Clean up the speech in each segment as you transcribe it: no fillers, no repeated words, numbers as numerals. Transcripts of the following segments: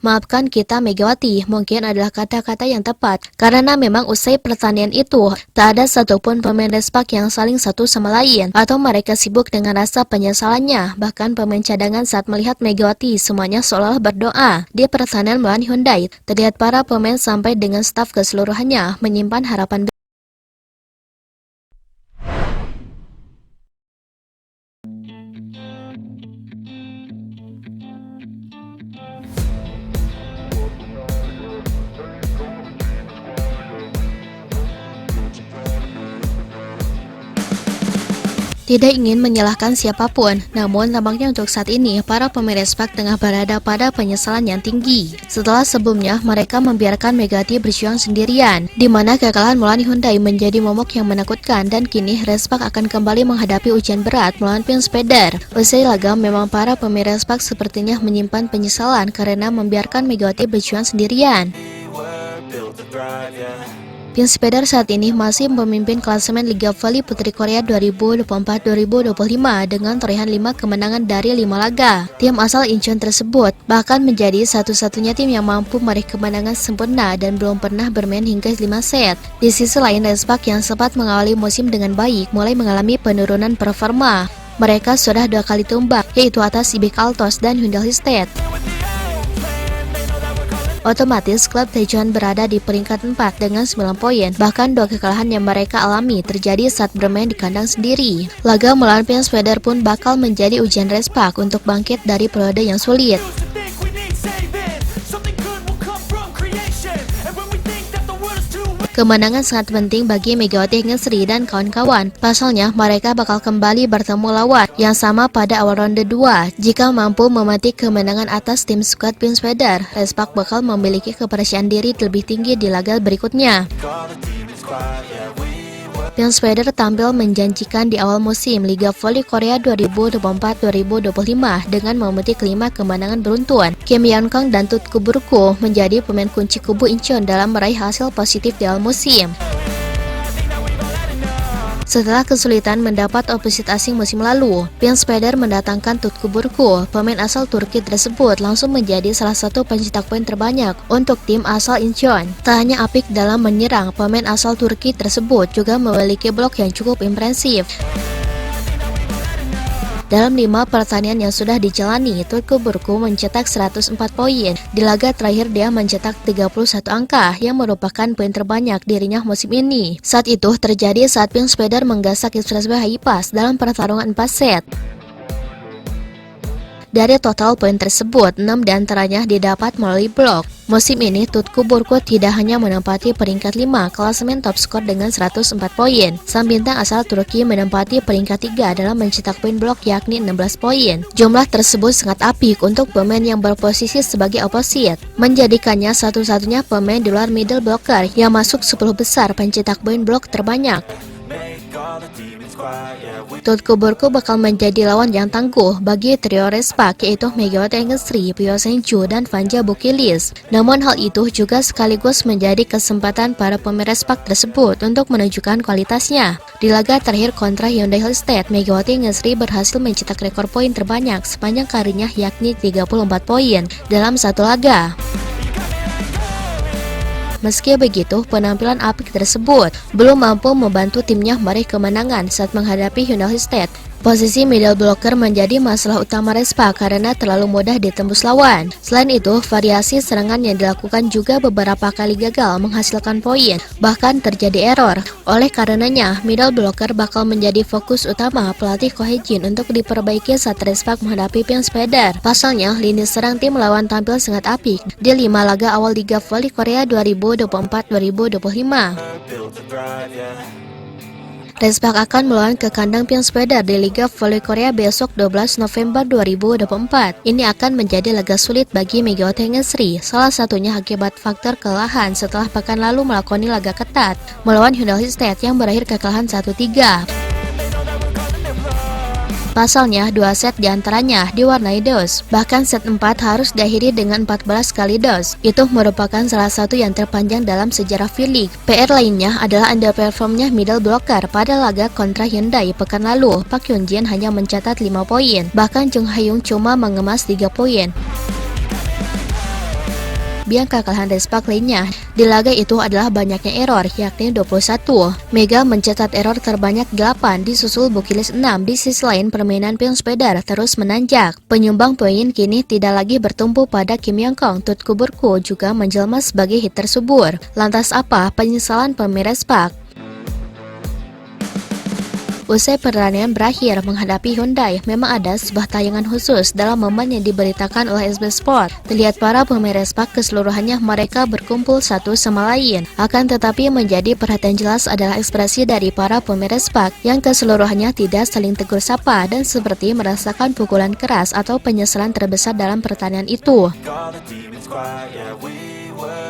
"Maafkan kita Megawati" mungkin adalah kata-kata yang tepat, karena memang usai pertandingan itu, tak ada satupun pemain Respak yang saling satu sama lain, atau mereka sibuk dengan rasa penyesalannya. Bahkan pemain cadangan saat melihat Megawati semuanya seolah berdoa. Di pertandingan melawan Hyundai, terlihat para pemain sampai dengan staf keseluruhannya menyimpan harapan. Tidak ingin menyalahkan siapapun, namun tampaknya untuk saat ini para pemain Respak tengah berada pada penyesalan yang tinggi. Setelah sebelumnya mereka membiarkan Megawati berjuang sendirian, di mana kekalahan melawan Hyundai menjadi momok yang menakutkan, dan kini Respak akan kembali menghadapi ujian berat melawan Pinspider. Usai laga, memang para pemain Respak sepertinya menyimpan penyesalan karena membiarkan Megawati berjuang sendirian. Pinspider saat ini masih memimpin klasemen Liga Voli Putri Korea 2024-2025 dengan torehan 5 kemenangan dari 5 laga. Tim asal Incheon tersebut bahkan menjadi satu-satunya tim yang mampu meraih kemenangan sempurna dan belum pernah bermain hingga 5 set. Di sisi lain, Respak yang sempat mengawali musim dengan baik mulai mengalami penurunan performa. Mereka sudah 2 kali tumbang, yaitu atas IBK Altos dan Hyundai State. Otomatis klub Daejeon berada di peringkat 4 dengan 9 poin. Bahkan 2 kekalahan yang mereka alami terjadi saat bermain di kandang sendiri. Laga melawan Pinspider pun bakal menjadi ujian Respak untuk bangkit dari periode yang sulit. Kemenangan sangat penting bagi Megawati Ngesri dan kawan-kawan. Pasalnya, mereka bakal kembali bertemu lawan yang sama pada awal ronde 2. Jika mampu memetik kemenangan atas tim skuad Pinspider, Respak bakal memiliki kepercayaan diri lebih tinggi di laga berikutnya. Pinspider tampil menjanjikan di awal musim Liga Voli Korea 2024-2025 dengan memetik 5 kemenangan beruntun. Kim Yeon-kang dan Tut Kuburku menjadi pemain kunci kubu Incheon dalam meraih hasil positif di awal musim. Setelah kesulitan mendapat oposisi asing musim lalu, Pinspider mendatangkan Tut Kuburku. Pemain asal Turki tersebut langsung menjadi salah satu pencetak poin terbanyak untuk tim asal Incheon. Tak hanya apik dalam menyerang, pemain asal Turki tersebut juga memiliki blok yang cukup impresif. Dalam 5 pertandingan yang sudah dijalani, Tut Kuburku mencetak 104 poin. Di laga terakhir dia mencetak 31 angka yang merupakan poin terbanyak dirinya musim ini. Saat itu terjadi saat Pinspider menggasak Expressway High Pass dalam pertarungan 4 set. Dari total poin tersebut, 6 diantaranya didapat melalui blok. Musim ini, Tut Kuburku tidak hanya menempati peringkat 5 klasemen top skor dengan 104 poin. Sang bintang asal Turki menempati peringkat 3 dalam mencetak poin blok yakni 16 poin. Jumlah tersebut sangat apik untuk pemain yang berposisi sebagai oposit, menjadikannya satu-satunya pemain di luar middle blocker yang masuk 10 besar pencetak poin blok terbanyak. Tut Kuburku bakal menjadi lawan yang tangguh bagi trio Respak, yaitu Megawati Ngesri, Pyo Seung-ju, dan Vanja Bukilis. Namun hal itu juga sekaligus menjadi kesempatan para pemain Respak tersebut untuk menunjukkan kualitasnya. Di laga terakhir kontra Hyundai State, Megawati Ngesri berhasil mencetak rekor poin terbanyak sepanjang karirnya yakni 34 poin dalam satu laga. Meski begitu, penampilan apik tersebut belum mampu membantu timnya meraih kemenangan saat menghadapi Hyundai State. Posisi middle blocker menjadi masalah utama Respak karena terlalu mudah ditembus lawan. Selain itu, variasi serangan yang dilakukan juga beberapa kali gagal menghasilkan poin, bahkan terjadi error. Oleh karenanya, middle blocker bakal menjadi fokus utama pelatih Ko Hae-jin untuk diperbaiki saat Respak menghadapi Pinspider. Pasalnya, lini serang tim lawan tampil sangat apik di 5 laga awal Liga Voli Korea 2024-2025. Respak akan melawan ke kandang Pinspider di Liga Voli Korea besok 12 November 2024. Ini akan menjadi laga sulit bagi Megawati Ngesri, salah satunya akibat faktor kelelahan setelah pekan lalu melakoni laga ketat melawan Hyundai State yang berakhir kekalahan 1-3. Pasalnya, 2 set diantaranya diwarnai dos. Bahkan set 4 harus diakhiri dengan 14 kali dos. Itu merupakan salah satu yang terpanjang dalam sejarah V-League. PR lainnya adalah underperformnya middle blocker pada laga kontra Hyundai pekan lalu. Park Hyun-jin hanya mencatat 5 poin. Bahkan Jung Ha-young cuma mengemas 3 poin. Biang kekalahan Respak lainnya di laga itu adalah banyaknya error, yakni 21. Mega mencatat error terbanyak 8, disusul Bukilis 6. Di sisi lain, permainan Pion Spider terus menanjak. Penyumbang poin kini tidak lagi bertumpu pada Kim Yong Kong. Tut Kuburku juga menjelma sebagai hit tersubur. Lantas apa penyesalan pemain Respak? Usai pertandingan berakhir menghadapi Hyundai, memang ada sebuah tayangan khusus dalam momen yang diberitakan oleh SB Sport. Terlihat para pemain Respak keseluruhannya mereka berkumpul satu sama lain. Akan tetapi menjadi perhatian jelas adalah ekspresi dari para pemain Respak yang keseluruhannya tidak saling tegur sapa dan seperti merasakan pukulan keras atau penyesalan terbesar dalam pertandingan itu.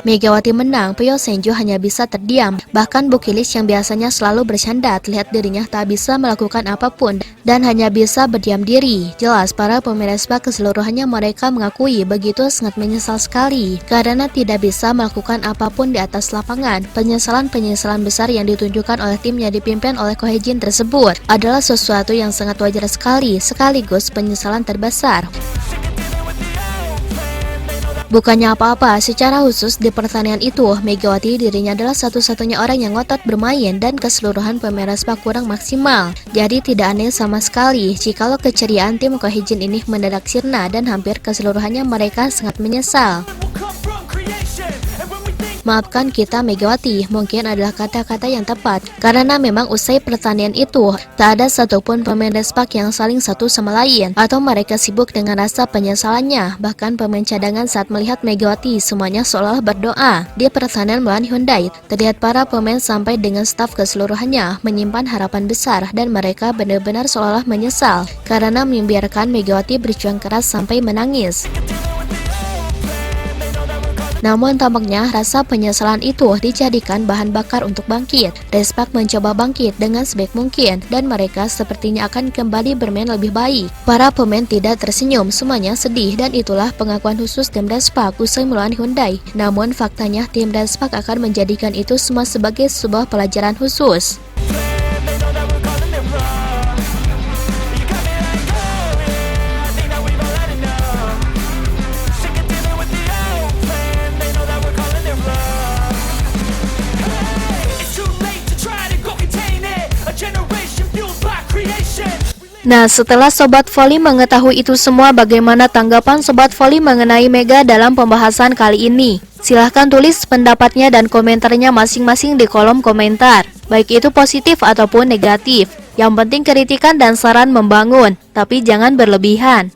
Megawati menang, Pyo Senju hanya bisa terdiam. Bahkan Bukilis yang biasanya selalu bercanda terlihat dirinya tak bisa melakukan apapun dan hanya bisa berdiam diri. Jelas para pemain Respak keseluruhannya mereka mengakui begitu sangat menyesal sekali karena tidak bisa melakukan apapun di atas lapangan. Penyesalan besar yang ditunjukkan oleh tim yang dipimpin oleh Ko Hye-jin tersebut adalah sesuatu yang sangat wajar sekali, sekaligus penyesalan terbesar. Bukannya apa-apa, secara khusus di pertandingan itu, Megawati dirinya adalah satu-satunya orang yang ngotot bermain dan keseluruhan pemain Respak kurang maksimal. Jadi tidak aneh sama sekali jikalau keceriaan tim Ko Hye-jin ini mendadak sirna dan hampir keseluruhannya mereka sangat menyesal. Maafkan kita Megawati, mungkin adalah kata-kata yang tepat karena memang usai pertandingan itu tak ada satupun pemain Respak yang saling satu sama lain atau mereka sibuk dengan rasa penyesalannya. Bahkan pemain cadangan saat melihat Megawati semuanya seolah berdoa. Di pertandingan melawan Hyundai, terlihat para pemain sampai dengan staf keseluruhannya menyimpan harapan besar dan mereka benar-benar seolah menyesal karena membiarkan Megawati berjuang keras sampai menangis. Namun tampaknya rasa penyesalan itu dijadikan bahan bakar untuk bangkit. Respak mencoba bangkit dengan sebaik mungkin dan mereka sepertinya akan kembali bermain lebih baik. Para pemain tidak tersenyum, semuanya sedih dan itulah pengakuan khusus tim Respak usai melawan Hyundai. Namun faktanya tim Respak akan menjadikan itu semua sebagai sebuah pelajaran khusus. Nah, setelah Sobat Voli mengetahui itu semua, bagaimana tanggapan Sobat Voli mengenai Mega dalam pembahasan kali ini? Silahkan tulis pendapatnya dan komentarnya masing-masing di kolom komentar, baik itu positif ataupun negatif. Yang penting kritikan dan saran membangun, tapi jangan berlebihan.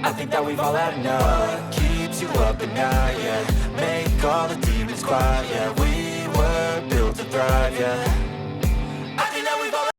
I think that we've all had enough. Keeps you up at night, yeah. Make all the demons quiet, yeah. We were built to thrive, yeah.